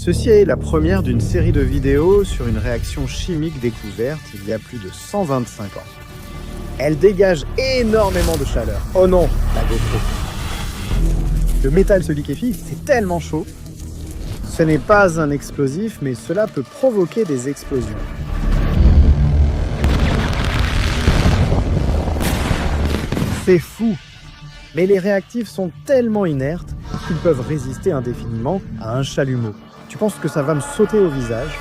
Ceci est la première d'une série de vidéos sur une réaction chimique découverte il y a plus de 125 ans. Elle dégage énormément de chaleur. Oh non, la GoPro. Le métal se liquéfie, c'est tellement chaud. Ce n'est pas un explosif, mais cela peut provoquer des explosions. C'est fou! Mais les réactifs sont tellement inertes qu'ils peuvent résister indéfiniment à un chalumeau. Tu penses que ça va me sauter au visage?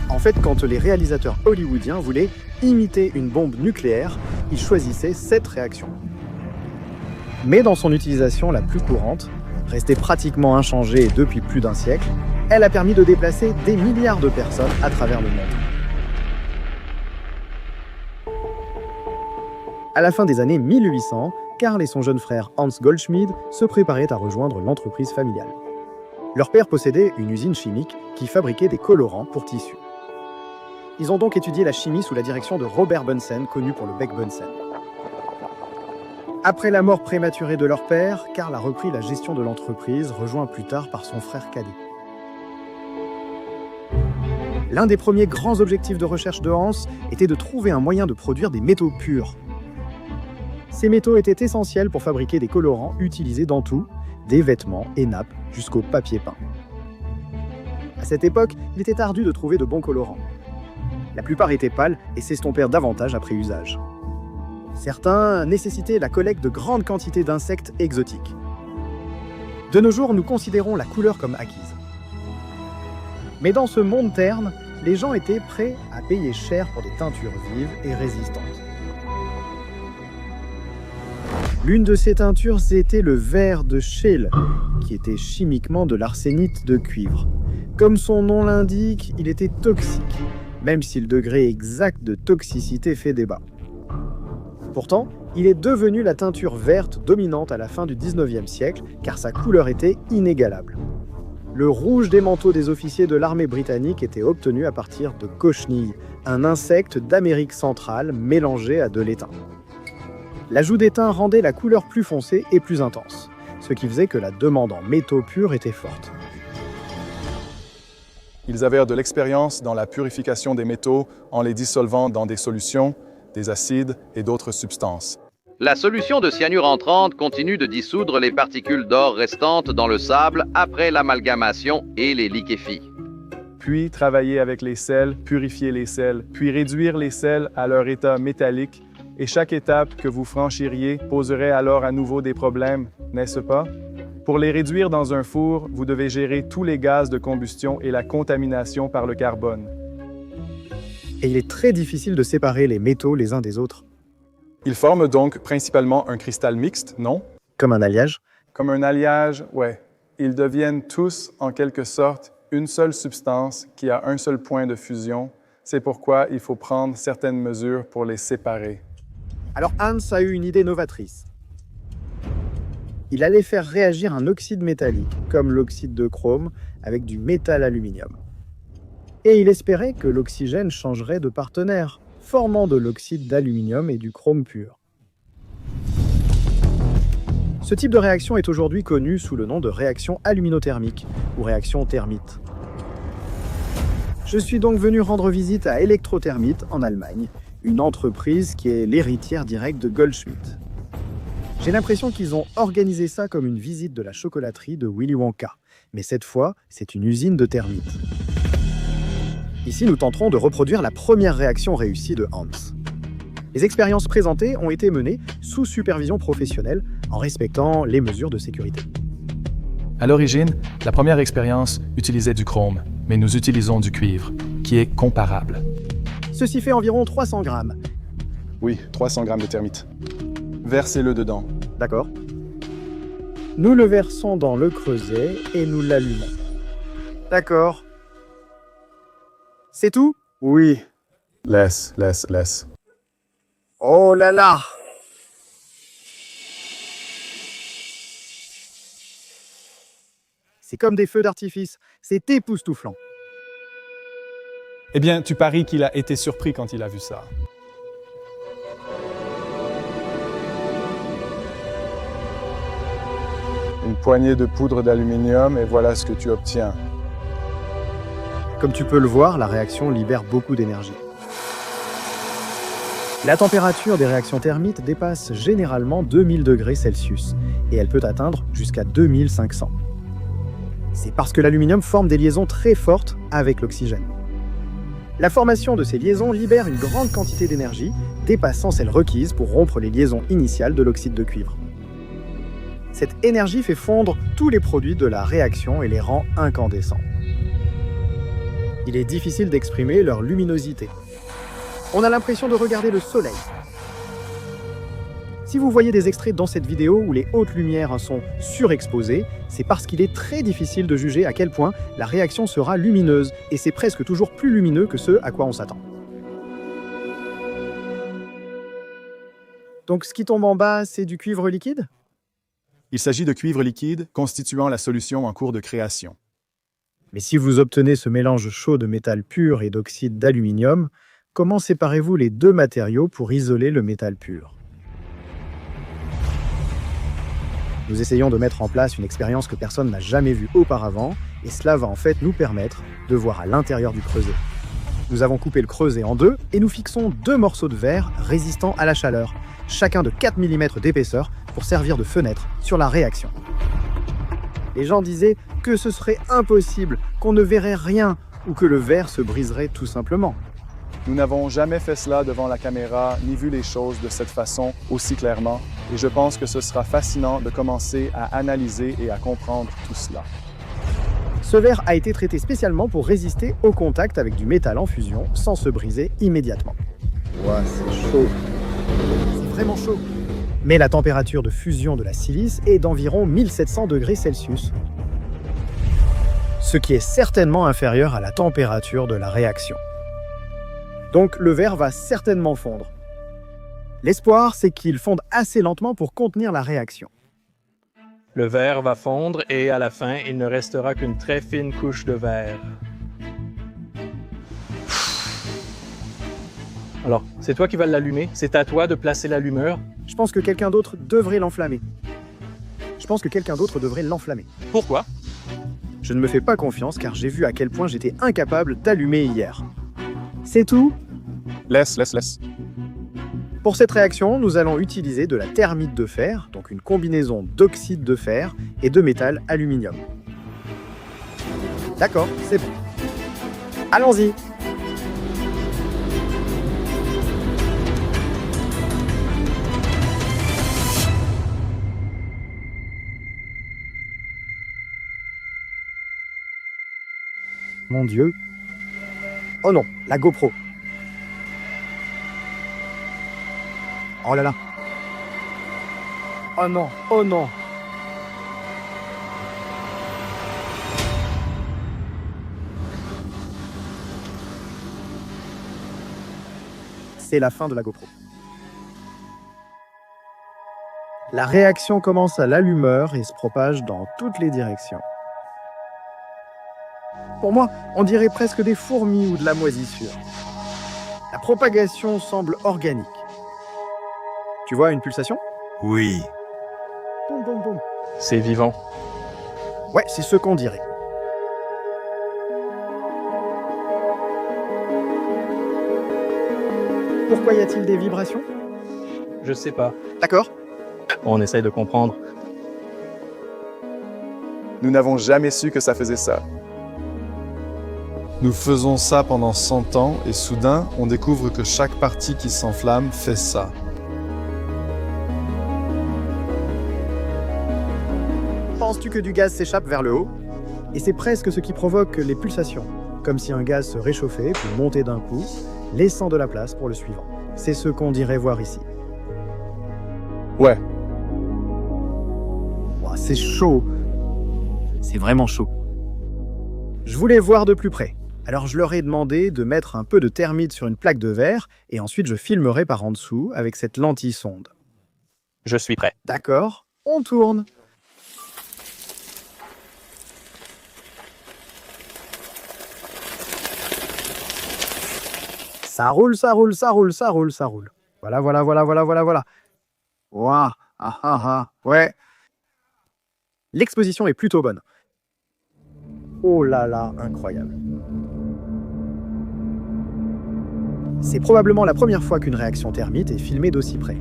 En fait, quand les réalisateurs hollywoodiens voulaient imiter une bombe nucléaire, ils choisissaient cette réaction. Mais dans son utilisation la plus courante, restée pratiquement inchangée depuis plus d'un siècle, elle a permis de déplacer des milliards de personnes à travers le monde. À la fin des années 1800, Karl et son jeune frère Hans Goldschmidt se préparaient à rejoindre l'entreprise familiale. Leur père possédait une usine chimique qui fabriquait des colorants pour tissus. Ils ont donc étudié la chimie sous la direction de Robert Bunsen, connu pour le bec Bunsen. Après la mort prématurée de leur père, Karl a repris la gestion de l'entreprise, rejoint plus tard par son frère cadet. L'un des premiers grands objectifs de recherche de Hans était de trouver un moyen de produire des métaux purs. Ces métaux étaient essentiels pour fabriquer des colorants utilisés dans tout, des vêtements et nappes jusqu'au papier peint. À cette époque, il était ardu de trouver de bons colorants. La plupart étaient pâles et s'estompèrent davantage après usage. Certains nécessitaient la collecte de grandes quantités d'insectes exotiques. De nos jours, nous considérons la couleur comme acquise. Mais dans ce monde terne, les gens étaient prêts à payer cher pour des teintures vives et résistantes. L'une de ces teintures, c'était le verre de Scheele, qui était chimiquement de l'arsénite de cuivre. Comme son nom l'indique, il était toxique, même si le degré exact de toxicité fait débat. Pourtant, il est devenu la teinture verte dominante à la fin du 19e siècle, car sa couleur était inégalable. Le rouge des manteaux des officiers de l'armée britannique était obtenu à partir de cochenille, un insecte d'Amérique centrale mélangé à de l'étain. L'ajout d'étain rendait la couleur plus foncée et plus intense, ce qui faisait que la demande en métaux purs était forte. Ils avaient de l'expérience dans la purification des métaux en les dissolvant dans des solutions, des acides et d'autres substances. La solution de cyanure entrante continue de dissoudre les particules d'or restantes dans le sable après l'amalgamation et les liquéfie. Puis travailler avec les sels, purifier les sels, puis réduire les sels à leur état métallique. Et chaque étape que vous franchiriez poserait alors à nouveau des problèmes, n'est-ce pas? Pour les réduire dans un four, vous devez gérer tous les gaz de combustion et la contamination par le carbone. Et il est très difficile de séparer les métaux les uns des autres. Ils forment donc principalement un cristal mixte, non? Comme un alliage? Comme un alliage, ouais. Ils deviennent tous, en quelque sorte, une seule substance qui a un seul point de fusion. C'est pourquoi il faut prendre certaines mesures pour les séparer. Alors Hans a eu une idée novatrice. Il allait faire réagir un oxyde métallique, comme l'oxyde de chrome, avec du métal aluminium. Et il espérait que l'oxygène changerait de partenaire, formant de l'oxyde d'aluminium et du chrome pur. Ce type de réaction est aujourd'hui connu sous le nom de réaction aluminothermique ou réaction thermite. Je suis donc venu rendre visite à Elektrothermit en Allemagne, une entreprise qui est l'héritière directe de Goldschmidt. J'ai l'impression qu'ils ont organisé ça comme une visite de la chocolaterie de Willy Wonka, mais cette fois, c'est une usine de thermite. Ici, nous tenterons de reproduire la première réaction réussie de Hans. Les expériences présentées ont été menées sous supervision professionnelle, en respectant les mesures de sécurité. À l'origine, la première expérience utilisait du chrome, mais nous utilisons du cuivre, qui est comparable. Ceci fait environ 300 grammes. Oui, 300 grammes de thermite. Versez-le dedans. D'accord. Nous le versons dans le creuset et nous l'allumons. D'accord. C'est tout? Oui. Laisse. Oh là là! C'est comme des feux d'artifice. C'est époustouflant. Eh bien, tu paries qu'il a été surpris quand il a vu ça. Une poignée de poudre d'aluminium et voilà ce que tu obtiens. Comme tu peux le voir, la réaction libère beaucoup d'énergie. La température des réactions thermiques dépasse généralement 2000 degrés Celsius et elle peut atteindre jusqu'à 2500. C'est parce que l'aluminium forme des liaisons très fortes avec l'oxygène. La formation de ces liaisons libère une grande quantité d'énergie, dépassant celle requise pour rompre les liaisons initiales de l'oxyde de cuivre. Cette énergie fait fondre tous les produits de la réaction et les rend incandescents. Il est difficile d'exprimer leur luminosité. On a l'impression de regarder le soleil. Si vous voyez des extraits dans cette vidéo où les hautes lumières sont surexposées, c'est parce qu'il est très difficile de juger à quel point la réaction sera lumineuse, et c'est presque toujours plus lumineux que ce à quoi on s'attend. Donc ce qui tombe en bas, c'est du cuivre liquide? Il s'agit de cuivre liquide constituant la solution en cours de création. Mais si vous obtenez ce mélange chaud de métal pur et d'oxyde d'aluminium, comment séparez-vous les deux matériaux pour isoler le métal pur? Nous essayons de mettre en place une expérience que personne n'a jamais vue auparavant, et cela va en fait nous permettre de voir à l'intérieur du creuset. Nous avons coupé le creuset en deux, et nous fixons deux morceaux de verre résistants à la chaleur, chacun de 4 mm d'épaisseur pour servir de fenêtre sur la réaction. Les gens disaient que ce serait impossible, qu'on ne verrait rien, ou que le verre se briserait tout simplement. Nous n'avons jamais fait cela devant la caméra, ni vu les choses de cette façon aussi clairement, et je pense que ce sera fascinant de commencer à analyser et à comprendre tout cela. Ce verre a été traité spécialement pour résister au contact avec du métal en fusion sans se briser immédiatement. Ouah, c'est chaud. C'est vraiment chaud. Mais la température de fusion de la silice est d'environ 1700 degrés Celsius, ce qui est certainement inférieur à la température de la réaction. Donc le verre va certainement fondre. L'espoir, c'est qu'il fonde assez lentement pour contenir la réaction. Le verre va fondre et à la fin, il ne restera qu'une très fine couche de verre. Alors, c'est toi qui vas l'allumer? C'est à toi de placer l'allumeur? Je pense que quelqu'un d'autre devrait l'enflammer. Pourquoi? Je ne me fais pas confiance car j'ai vu à quel point j'étais incapable d'allumer hier. C'est tout? Laisse. Pour cette réaction, nous allons utiliser de la thermite de fer, donc une combinaison d'oxyde de fer et de métal aluminium. D'accord, c'est bon. Allons-y! Mon Dieu. Oh non, la GoPro. Oh là là. Oh non, oh non. C'est la fin de la GoPro. La réaction commence à l'allumeur et se propage dans toutes les directions. Pour moi, on dirait presque des fourmis ou de la moisissure. La propagation semble organique. Tu vois une pulsation? Oui. Boum, boum, boum. C'est vivant. Ouais, c'est ce qu'on dirait. Pourquoi y a-t-il des vibrations? Je sais pas. D'accord. On essaye de comprendre. Nous n'avons jamais su que ça faisait ça. Nous faisons ça pendant 100 ans et soudain, on découvre que chaque partie qui s'enflamme fait ça. Penses-tu que du gaz s'échappe vers le haut? Et c'est presque ce qui provoque les pulsations, comme si un gaz se réchauffait puis montait d'un coup, laissant de la place pour le suivant. C'est ce qu'on dirait voir ici. Ouais. Ouah, c'est chaud. C'est vraiment chaud. Je voulais voir de plus près. Alors je leur ai demandé de mettre un peu de thermite sur une plaque de verre et ensuite je filmerai par en dessous avec cette lentille sonde. Je suis prêt. D'accord, on tourne. Ça roule, ça roule, ça roule, ça roule, ça roule. Voilà. Ouah, ouais. L'exposition est plutôt bonne. Oh là là, incroyable. C'est probablement la première fois qu'une réaction thermite est filmée d'aussi près.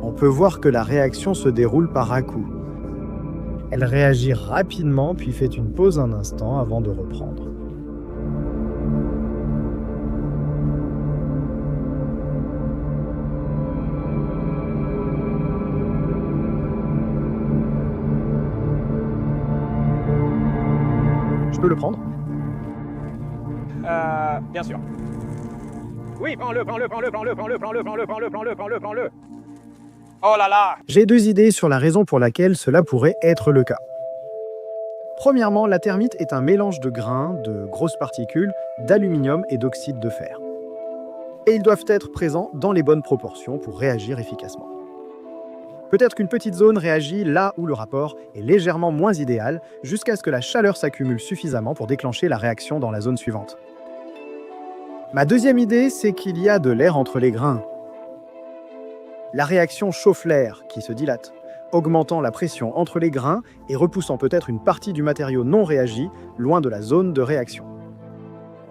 On peut voir que la réaction se déroule par à-coups. Elle réagit rapidement puis fait une pause un instant avant de reprendre. Je peux le prendre? Bien sûr. Oui, prends-le. Oh là là! J'ai deux idées sur la raison pour laquelle cela pourrait être le cas. Premièrement, la thermite est un mélange de grains, de grosses particules, d'aluminium et d'oxyde de fer. Et ils doivent être présents dans les bonnes proportions pour réagir efficacement. Peut-être qu'une petite zone réagit là où le rapport est légèrement moins idéal, jusqu'à ce que la chaleur s'accumule suffisamment pour déclencher la réaction dans la zone suivante. Ma deuxième idée, c'est qu'il y a de l'air entre les grains. La réaction chauffe l'air qui se dilate, augmentant la pression entre les grains et repoussant peut-être une partie du matériau non réagi loin de la zone de réaction.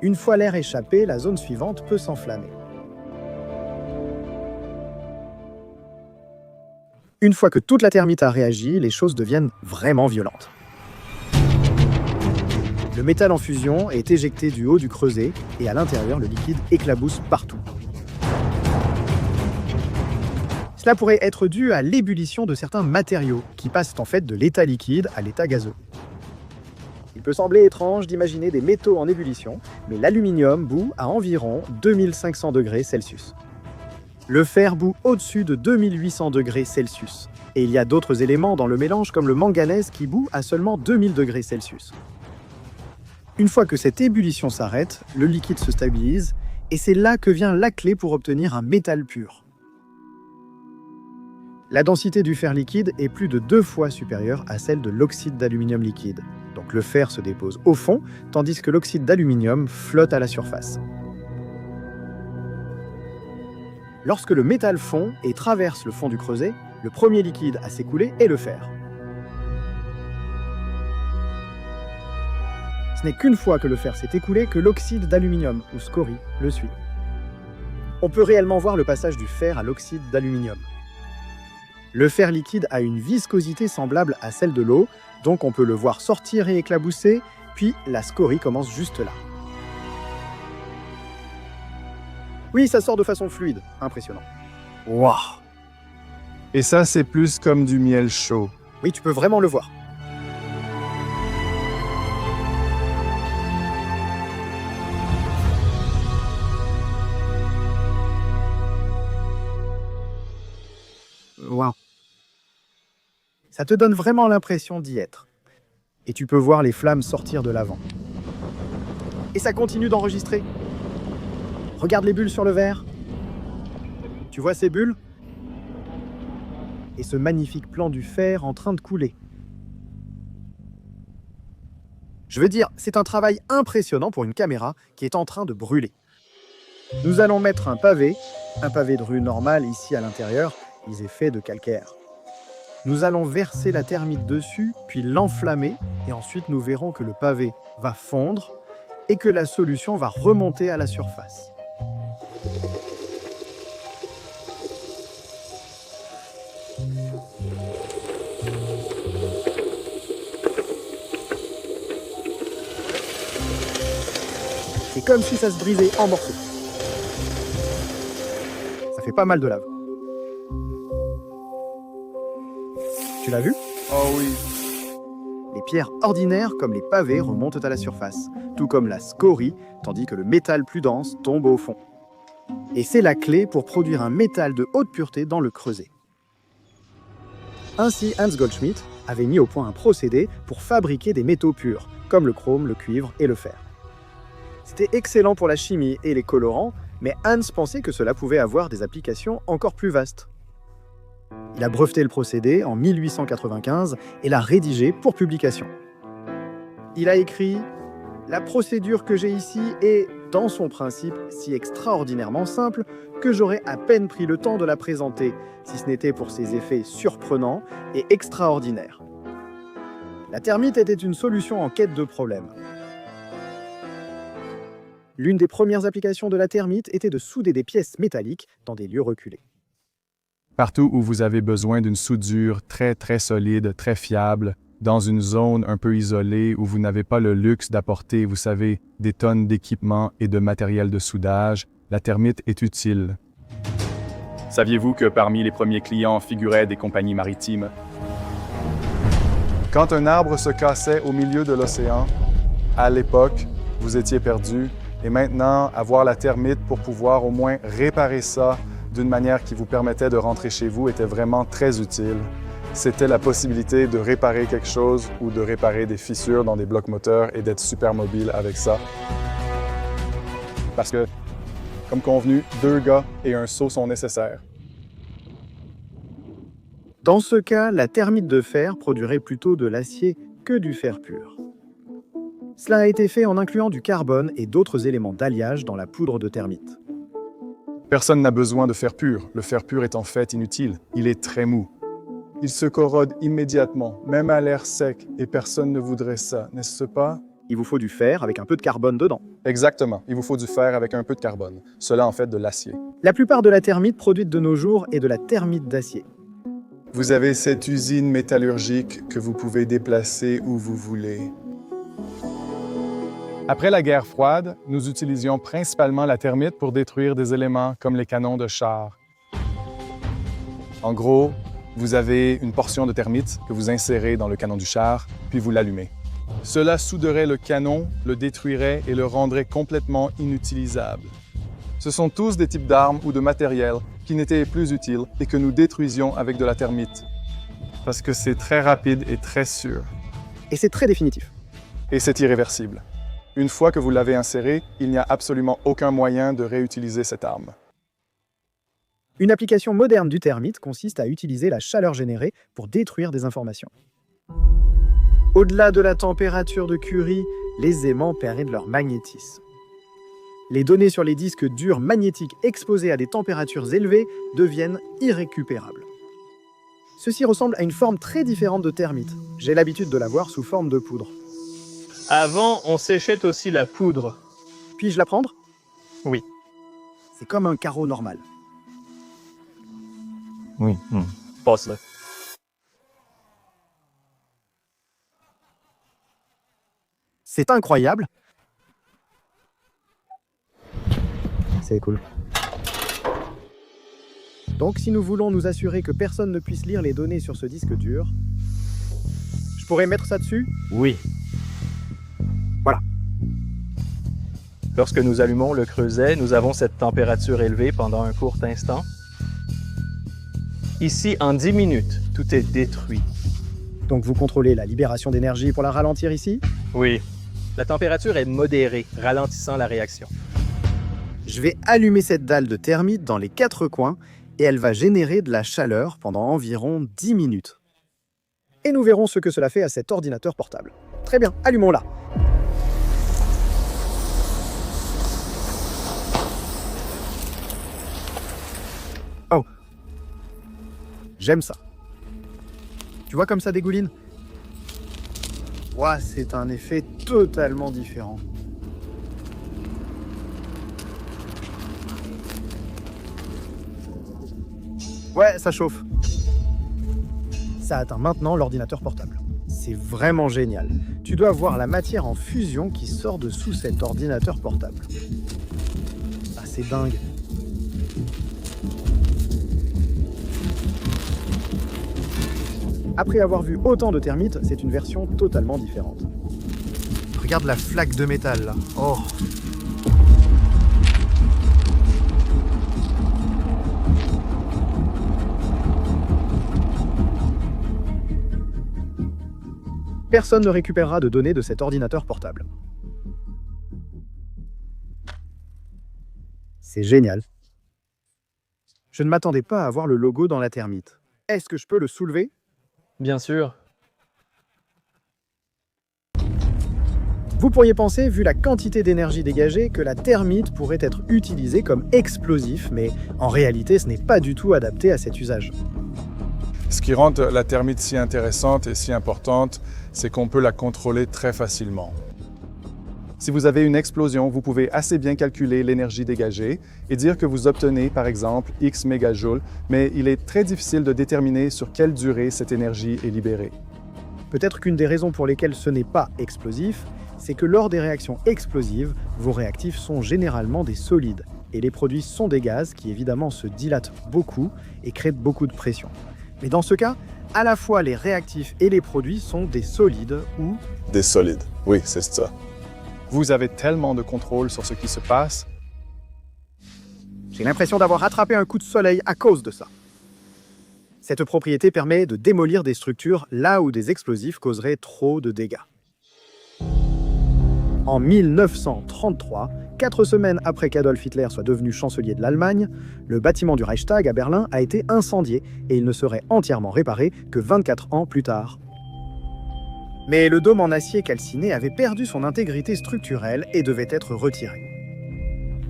Une fois l'air échappé, la zone suivante peut s'enflammer. Une fois que toute la thermite a réagi, les choses deviennent vraiment violentes. Le métal en fusion est éjecté du haut du creuset et à l'intérieur, le liquide éclabousse partout. Cela pourrait être dû à l'ébullition de certains matériaux qui passent en fait de l'état liquide à l'état gazeux. Il peut sembler étrange d'imaginer des métaux en ébullition, mais l'aluminium bout à environ 2500 degrés Celsius. Le fer bout au-dessus de 2800 degrés Celsius. Et il y a d'autres éléments dans le mélange comme le manganèse qui bout à seulement 2000 degrés Celsius. Une fois que cette ébullition s'arrête, le liquide se stabilise et c'est là que vient la clé pour obtenir un métal pur. La densité du fer liquide est plus de 2 fois supérieure à celle de l'oxyde d'aluminium liquide. Donc le fer se dépose au fond, tandis que l'oxyde d'aluminium flotte à la surface. Lorsque le métal fond et traverse le fond du creuset, le premier liquide à s'écouler est le fer. Ce n'est qu'une fois que le fer s'est écoulé que l'oxyde d'aluminium, ou scorie, le suit. On peut réellement voir le passage du fer à l'oxyde d'aluminium. Le fer liquide a une viscosité semblable à celle de l'eau, donc on peut le voir sortir et éclabousser, puis la scorie commence juste là. Oui, ça sort de façon fluide, impressionnant. Waouh! Et ça, c'est plus comme du miel chaud. Oui, tu peux vraiment le voir. Waouh! Ça te donne vraiment l'impression d'y être. Et tu peux voir les flammes sortir de l'avant. Et ça continue d'enregistrer. Regarde les bulles sur le verre. Tu vois ces bulles? Et ce magnifique plan du fer en train de couler. Je veux dire, c'est un travail impressionnant pour une caméra qui est en train de brûler. Nous allons mettre un pavé de rue normal ici à l'intérieur, il est fait de calcaire. Nous allons verser la thermite dessus, puis l'enflammer, et ensuite nous verrons que le pavé va fondre et que la solution va remonter à la surface. C'est comme si ça se brisait en morceaux. Ça fait pas mal de lave. Tu l'as vu? Oh oui. Les pierres ordinaires comme les pavés remontent à la surface, tout comme la scorie, tandis que le métal plus dense tombe au fond. Et c'est la clé pour produire un métal de haute pureté dans le creuset. Ainsi, Hans Goldschmidt avait mis au point un procédé pour fabriquer des métaux purs, comme le chrome, le cuivre et le fer. C'était excellent pour la chimie et les colorants, mais Hans pensait que cela pouvait avoir des applications encore plus vastes. Il a breveté le procédé en 1895 et l'a rédigé pour publication. Il a écrit « La procédure que j'ai ici est, dans son principe, si extraordinairement simple que j'aurais à peine pris le temps de la présenter, si ce n'était pour ses effets surprenants et extraordinaires. La termite était une solution en quête de problèmes. L'une des premières applications de la termite était de souder des pièces métalliques dans des lieux reculés. Partout où vous avez besoin d'une soudure très solide, très fiable, dans une zone un peu isolée où vous n'avez pas le luxe d'apporter, vous savez, des tonnes d'équipements et de matériel de soudage, la termite est utile. Saviez-vous que parmi les premiers clients figuraient des compagnies maritimes? Quand un arbre se cassait au milieu de l'océan, à l'époque, vous étiez perdu, et maintenant, avoir la termite pour pouvoir au moins réparer ça d'une manière qui vous permettait de rentrer chez vous était vraiment très utile. C'était la possibilité de réparer quelque chose ou de réparer des fissures dans des blocs moteurs et d'être super mobile avec ça. Parce que, comme convenu, 2 gars et un seau sont nécessaires. Dans ce cas, la termite de fer produirait plutôt de l'acier que du fer pur. Cela a été fait en incluant du carbone et d'autres éléments d'alliage dans la poudre de termite. Personne n'a besoin de fer pur. Le fer pur est en fait inutile. Il est très mou. Il se corrode immédiatement, même à l'air sec, et personne ne voudrait ça, n'est-ce pas? Il vous faut du fer avec un peu de carbone dedans. Exactement. Il vous faut du fer avec un peu de carbone. Cela en fait de l'acier. La plupart de la termite produite de nos jours est de la termite d'acier. Vous avez cette usine métallurgique que vous pouvez déplacer où vous voulez. Après la guerre froide, nous utilisions principalement la termite pour détruire des éléments comme les canons de chars. En gros, vous avez une portion de termite que vous insérez dans le canon du char, puis vous l'allumez. Cela souderait le canon, le détruirait et le rendrait complètement inutilisable. Ce sont tous des types d'armes ou de matériel qui n'étaient plus utiles et que nous détruisions avec de la termite. Parce que c'est très rapide et très sûr. Et c'est très définitif. Et c'est irréversible. Une fois que vous l'avez inséré, il n'y a absolument aucun moyen de réutiliser cette arme. Une application moderne du termite consiste à utiliser la chaleur générée pour détruire des informations. Au-delà de la température de Curie, les aimants perdent leur magnétisme. Les données sur les disques durs magnétiques exposés à des températures élevées deviennent irrécupérables. Ceci ressemble à une forme très différente de termite. J'ai l'habitude de la voir sous forme de poudre. Avant, on séchait aussi la poudre. Puis-je la prendre? Oui. C'est comme un carreau normal. Oui. Passe-le. C'est incroyable. C'est cool. Donc, si nous voulons nous assurer que personne ne puisse lire les données sur ce disque dur, je pourrais mettre ça dessus? Oui. Voilà. Lorsque nous allumons le creuset, nous avons cette température élevée pendant un court instant. Ici, en 10 minutes, tout est détruit. Donc vous contrôlez la libération d'énergie pour la ralentir ici? Oui. La température est modérée, ralentissant la réaction. Je vais allumer cette dalle de termite dans les 4 coins et elle va générer de la chaleur pendant environ 10 minutes. Et nous verrons ce que cela fait à cet ordinateur portable. Très bien, allumons-la. Oh. J'aime ça. Tu vois comme ça dégouline? Ouah, c'est un effet totalement différent. Ouais, ça chauffe. Ça atteint maintenant l'ordinateur portable. C'est vraiment génial. Tu dois voir la matière en fusion qui sort de sous cet ordinateur portable. Ah, c'est dingue. Après avoir vu autant de termites, c'est une version totalement différente. Regarde la flaque de métal là. Oh. Personne ne récupérera de données de cet ordinateur portable. C'est génial. Je ne m'attendais pas à voir le logo dans la termite. Est-ce que je peux le soulever? Bien sûr. Vous pourriez penser, vu la quantité d'énergie dégagée, que la termite pourrait être utilisée comme explosif, mais en réalité, ce n'est pas du tout adapté à cet usage. Ce qui rend la thermite si intéressante et si importante, c'est qu'on peut la contrôler très facilement. Si vous avez une explosion, vous pouvez assez bien calculer l'énergie dégagée et dire que vous obtenez, par exemple, X mégajoules, mais il est très difficile de déterminer sur quelle durée cette énergie est libérée. Peut-être qu'une des raisons pour lesquelles ce n'est pas explosif, c'est que lors des réactions explosives, vos réactifs sont généralement des solides, et les produits sont des gaz qui évidemment se dilatent beaucoup et créent beaucoup de pression. Mais dans ce cas, à la fois les réactifs et les produits sont des solides ou... Des solides, oui, c'est ça. Vous avez tellement de contrôle sur ce qui se passe. J'ai l'impression d'avoir rattrapé un coup de soleil à cause de ça. Cette propriété permet de démolir des structures là où des explosifs causeraient trop de dégâts. En 1933, 4 semaines après qu'Adolf Hitler soit devenu chancelier de l'Allemagne, le bâtiment du Reichstag à Berlin a été incendié et il ne serait entièrement réparé que 24 ans plus tard. Mais le dôme en acier calciné avait perdu son intégrité structurelle et devait être retiré.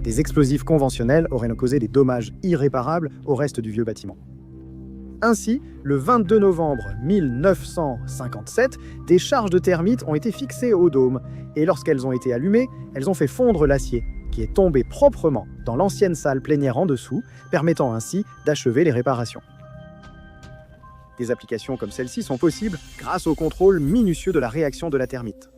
Des explosifs conventionnels auraient causé des dommages irréparables au reste du vieux bâtiment. Ainsi, le 22 novembre 1957, des charges de thermite ont été fixées au dôme, et lorsqu'elles ont été allumées, elles ont fait fondre l'acier, qui est tombé proprement dans l'ancienne salle plénière en dessous, permettant ainsi d'achever les réparations. Des applications comme celle-ci sont possibles grâce au contrôle minutieux de la réaction de la thermite.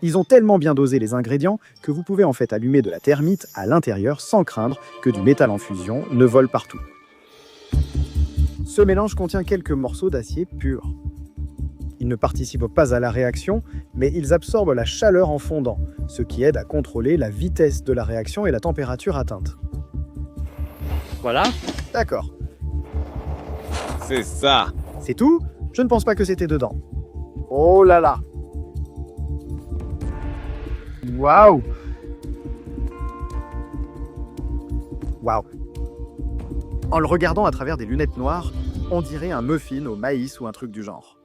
Ils ont tellement bien dosé les ingrédients que vous pouvez en fait allumer de la thermite à l'intérieur sans craindre que du métal en fusion ne vole partout. Ce mélange contient quelques morceaux d'acier pur. Ils ne participent pas à la réaction, mais ils absorbent la chaleur en fondant, ce qui aide à contrôler la vitesse de la réaction et la température atteinte. Voilà. D'accord. C'est ça. C'est tout? Je ne pense pas que c'était dedans. Oh là là! Waouh! Waouh! En le regardant à travers des lunettes noires, on dirait un muffin au maïs ou un truc du genre.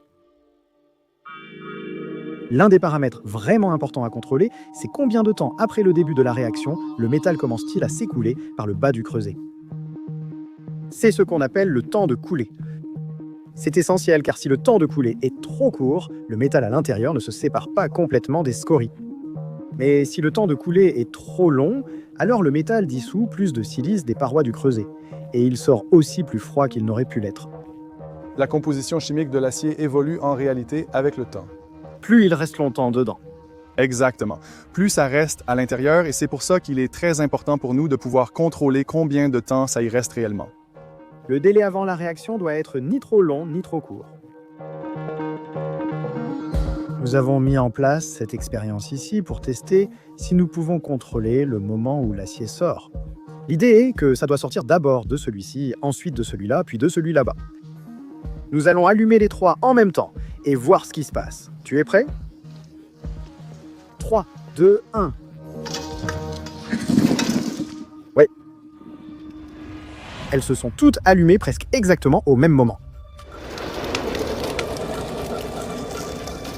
L'un des paramètres vraiment importants à contrôler, c'est combien de temps après le début de la réaction, le métal commence-t-il à s'écouler par le bas du creuset. C'est ce qu'on appelle le temps de coulée. C'est essentiel car si le temps de coulée est trop court, le métal à l'intérieur ne se sépare pas complètement des scories. Mais si le temps de coulée est trop long, alors le métal dissout plus de silice des parois du creuset, et il sort aussi plus froid qu'il n'aurait pu l'être. La composition chimique de l'acier évolue en réalité avec le temps. Plus il reste longtemps dedans. Exactement. Plus ça reste à l'intérieur et c'est pour ça qu'il est très important pour nous de pouvoir contrôler combien de temps ça y reste réellement. Le délai avant la réaction doit être ni trop long ni trop court. Nous avons mis en place cette expérience ici pour tester si nous pouvons contrôler le moment où l'acier sort. L'idée est que ça doit sortir d'abord de celui-ci, ensuite de celui-là, puis de celui là-bas. Nous allons allumer les trois en même temps et voir ce qui se passe. Tu es prêt? 3, 2, 1. Ouais. Elles se sont toutes allumées presque exactement au même moment.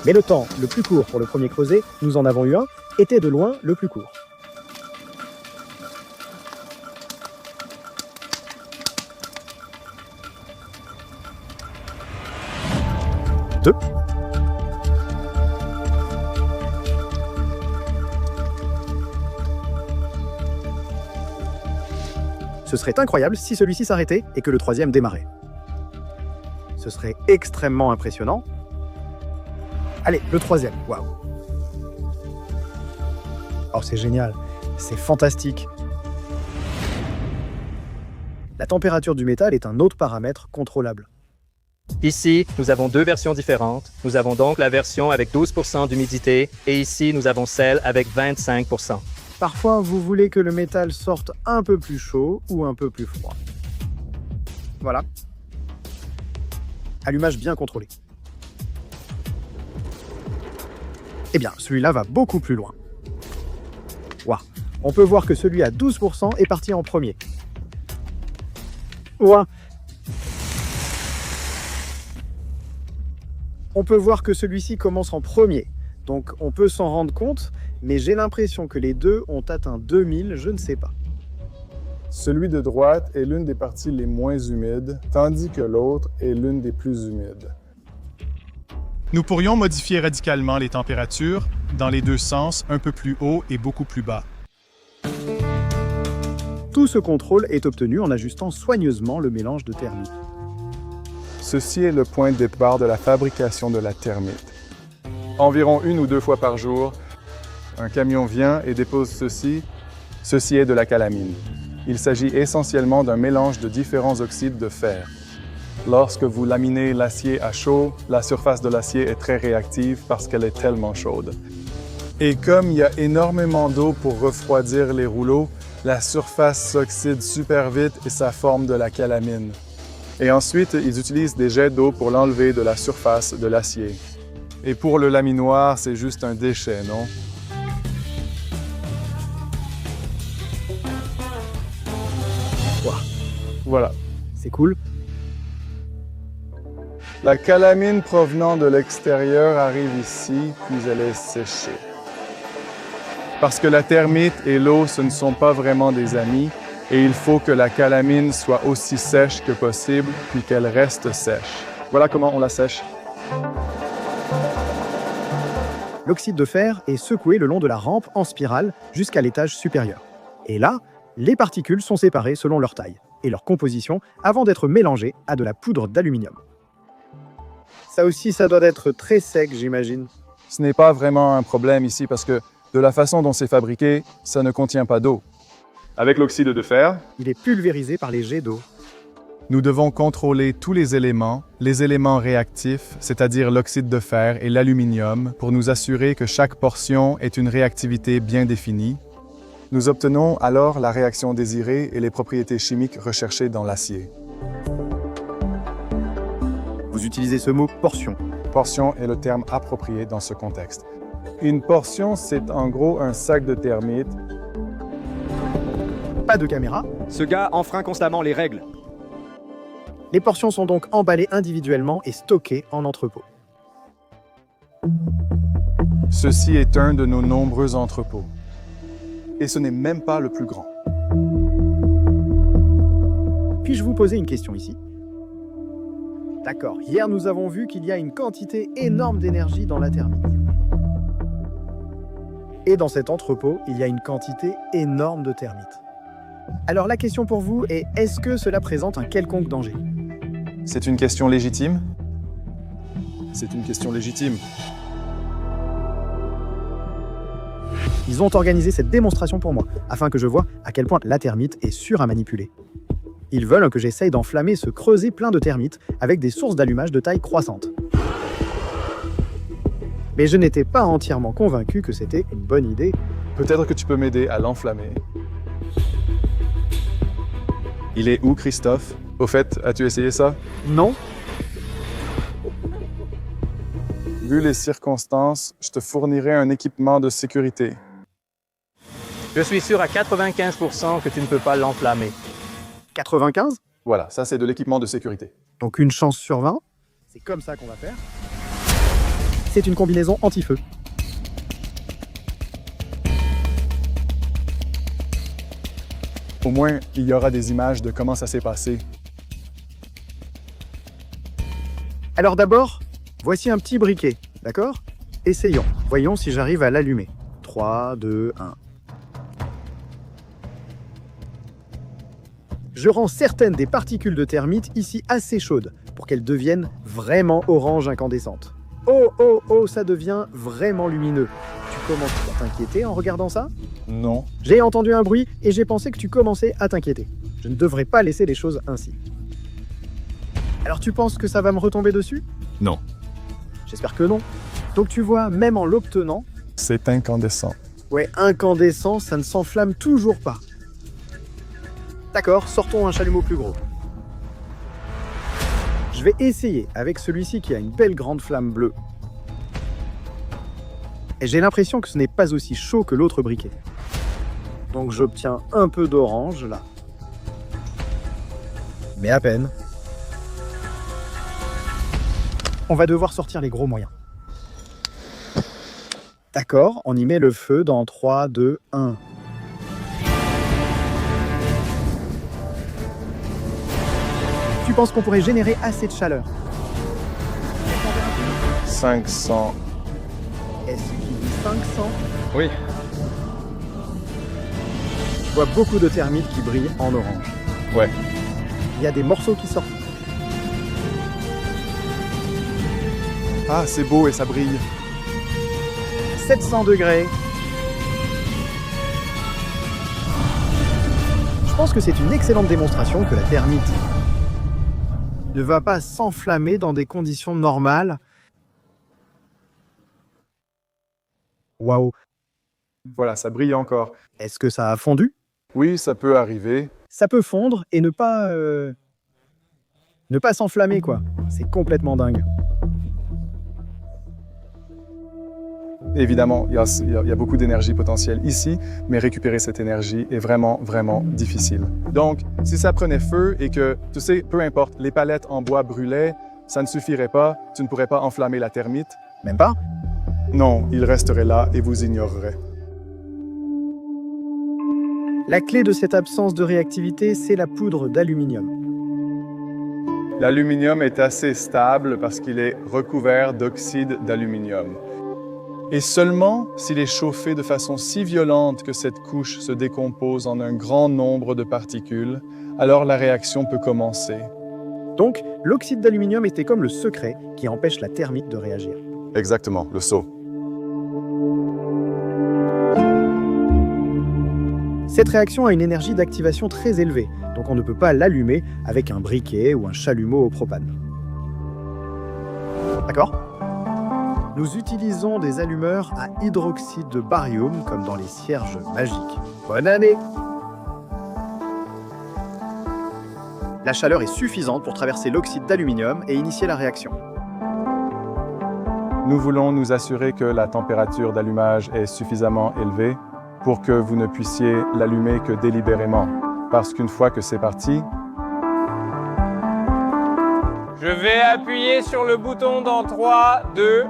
Mais le temps le plus court pour le premier creuset, nous en avons eu un, était de loin le plus court. Deux. Ce serait incroyable si celui-ci s'arrêtait et que le troisième démarrait. Ce serait extrêmement impressionnant. Allez, le troisième, waouh. Oh, c'est génial, c'est fantastique. La température du métal est un autre paramètre contrôlable. Ici, nous avons deux versions différentes. Nous avons donc la version avec 12% d'humidité et ici, nous avons celle avec 25%. Parfois, vous voulez que le métal sorte un peu plus chaud ou un peu plus froid. Voilà. Allumage bien contrôlé. Eh bien, celui-là va beaucoup plus loin. Waouh. On peut voir que celui à 12% est parti en premier. Waouh. On peut voir que celui-ci commence en premier. Donc on peut s'en rendre compte, mais j'ai l'impression que les deux ont atteint 2000, je ne sais pas. Celui de droite est l'une des parties les moins humides, tandis que l'autre est l'une des plus humides. Nous pourrions modifier radicalement les températures dans les deux sens, un peu plus haut et beaucoup plus bas. Tout ce contrôle est obtenu en ajustant soigneusement le mélange de thermite. Ceci est le point de départ de la fabrication de la thermite. Environ 1 ou 2 fois par jour, un camion vient et dépose ceci. Ceci est de la calamine. Il s'agit essentiellement d'un mélange de différents oxydes de fer. Lorsque vous laminez l'acier à chaud, la surface de l'acier est très réactive parce qu'elle est tellement chaude. Et comme il y a énormément d'eau pour refroidir les rouleaux, la surface s'oxyde super vite et ça forme de la calamine. Et ensuite, ils utilisent des jets d'eau pour l'enlever de la surface de l'acier. Et pour le laminoir, c'est juste un déchet, non? Voilà. C'est cool. La calamine provenant de l'extérieur arrive ici, puis elle est séchée. Parce que la thermite et l'eau, ce ne sont pas vraiment des amis, et il faut que la calamine soit aussi sèche que possible, puis qu'elle reste sèche. Voilà comment on la sèche. L'oxyde de fer est secoué le long de la rampe en spirale jusqu'à l'étage supérieur. Et là, les particules sont séparées selon leur taille et leur composition avant d'être mélangées à de la poudre d'aluminium. Ça aussi, ça doit être très sec, j'imagine. Ce n'est pas vraiment un problème ici parce que de la façon dont c'est fabriqué, ça ne contient pas d'eau. Avec l'oxyde de fer, Il est pulvérisé par les jets d'eau. nous devons contrôler tous les éléments réactifs, c'est-à-dire l'oxyde de fer et l'aluminium, pour nous assurer que chaque portion ait une réactivité bien définie. Nous obtenons alors la réaction désirée et les propriétés chimiques recherchées dans l'acier. Vous utilisez ce mot portion. Portion est le terme approprié dans ce contexte. Une portion, c'est en gros un sac de thermite. Pas de caméra. Ce gars enfreint constamment les règles. Les portions sont donc emballées individuellement et stockées en entrepôt. Ceci est un de nos nombreux entrepôts. Et ce n'est même pas le plus grand. Puis-je vous poser une question ici? D'accord, hier nous avons vu qu'il y a une quantité énorme d'énergie dans la thermite. Et dans cet entrepôt, il y a une quantité énorme de thermite. Alors la question pour vous est, est-ce que cela présente un quelconque danger? C'est une question légitime? C'est une question légitime. Ils ont organisé cette démonstration pour moi, afin que je vois à quel point la thermite est sûre à manipuler. Ils veulent que j'essaye d'enflammer ce creuset plein de thermite avec des sources d'allumage de taille croissante. Mais je n'étais pas entièrement convaincu que c'était une bonne idée. Peut-être que tu peux m'aider à l'enflammer. Il est où, Christophe? Au fait, as-tu essayé ça? Non? Vu les circonstances, je te fournirai un équipement de sécurité. Je suis sûr à 95% que tu ne peux pas l'enflammer. 95? Voilà, ça c'est de l'équipement de sécurité. Donc une chance sur 20. C'est comme ça qu'on va faire. C'est une combinaison anti-feu. Au moins, il y aura des images de comment ça s'est passé. Alors d'abord, voici un petit briquet, d'accord? Essayons. Voyons si j'arrive à l'allumer. 3, 2, 1. Je rends certaines des particules de thermite ici assez chaudes pour qu'elles deviennent vraiment orange incandescentes. Oh, oh, oh, ça devient vraiment lumineux. Tu commences à t'inquiéter en regardant ça? Non. J'ai entendu un bruit et j'ai pensé que tu commençais à t'inquiéter. Je ne devrais pas laisser les choses ainsi. Alors tu penses que ça va me retomber dessus? Non. J'espère que non. Donc tu vois, même en l'obtenant, C'est incandescent. ouais, incandescent, ça ne s'enflamme toujours pas. D'accord, sortons un chalumeau plus gros. Je vais essayer avec celui-ci qui a une belle grande flamme bleue. Et j'ai l'impression que ce n'est pas aussi chaud que l'autre briquet. Donc j'obtiens un peu d'orange là. Mais à peine. On va devoir sortir les gros moyens. D'accord, on y met le feu dans 3, 2, 1. tu penses qu'on pourrait générer assez de chaleur? 500. Est-ce qu'il dit 500? Oui. Je vois beaucoup de thermites qui brillent en orange. Ouais. Il y a des morceaux qui sortent. Ah, c'est beau et ça brille. 700 degrés. Je pense que c'est une excellente démonstration que la thermite ne va pas s'enflammer dans des conditions normales. Waouh. Voilà, ça brille encore. Est-ce que ça a fondu? Oui, ça peut arriver. Ça peut fondre et ne pas s'enflammer, quoi. C'est complètement dingue. Évidemment, il y a beaucoup d'énergie potentielle ici, mais récupérer cette énergie est vraiment, vraiment difficile. Donc, si ça prenait feu et que, tu sais, peu importe, les palettes en bois brûlaient, ça ne suffirait pas, tu ne pourrais pas enflammer la thermite. Même pas? Non, il resterait là et vous ignorerez. La clé de cette absence de réactivité, c'est la poudre d'aluminium. L'aluminium est assez stable parce qu'il est recouvert d'oxyde d'aluminium. Et seulement s'il est chauffé de façon si violente que cette couche se décompose en un grand nombre de particules, alors la réaction peut commencer. Donc, l'oxyde d'aluminium était comme le secret qui empêche la thermite de réagir. Exactement, le seau. Cette réaction a une énergie d'activation très élevée, donc on ne peut pas l'allumer avec un briquet ou un chalumeau au propane. D'accord? Nous utilisons des allumeurs à hydroxyde de barium, comme dans les cierges magiques. Bonne année! La chaleur est suffisante pour traverser l'oxyde d'aluminium et initier la réaction. Nous voulons nous assurer que la température d'allumage est suffisamment élevée pour que vous ne puissiez l'allumer que délibérément. Parce qu'une fois que c'est parti, Je vais appuyer sur le bouton dans 3, 2...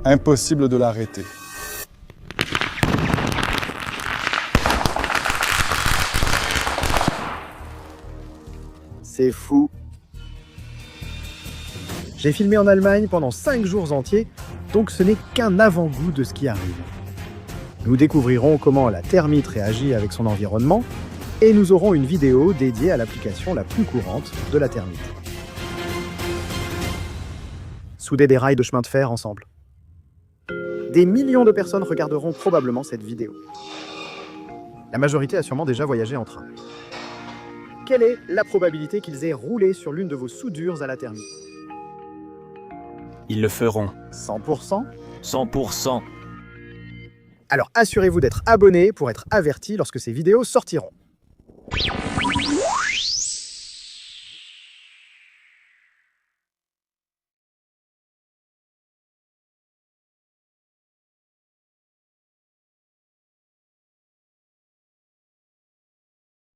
impossible de l'arrêter. C'est fou. J'ai filmé en Allemagne pendant 5 jours entiers, donc ce n'est qu'un avant-goût de ce qui arrive. Nous découvrirons comment la thermite réagit avec son environnement et nous aurons une vidéo dédiée à l'application la plus courante de la thermite. Souder des rails de chemin de fer ensemble. Des millions de personnes regarderont probablement cette vidéo. La majorité a sûrement déjà voyagé en train. Quelle est la probabilité qu'ils aient roulé sur l'une de vos soudures à la thermite? Ils le feront. 100%? 100%. Alors assurez-vous d'être abonné pour être averti lorsque ces vidéos sortiront.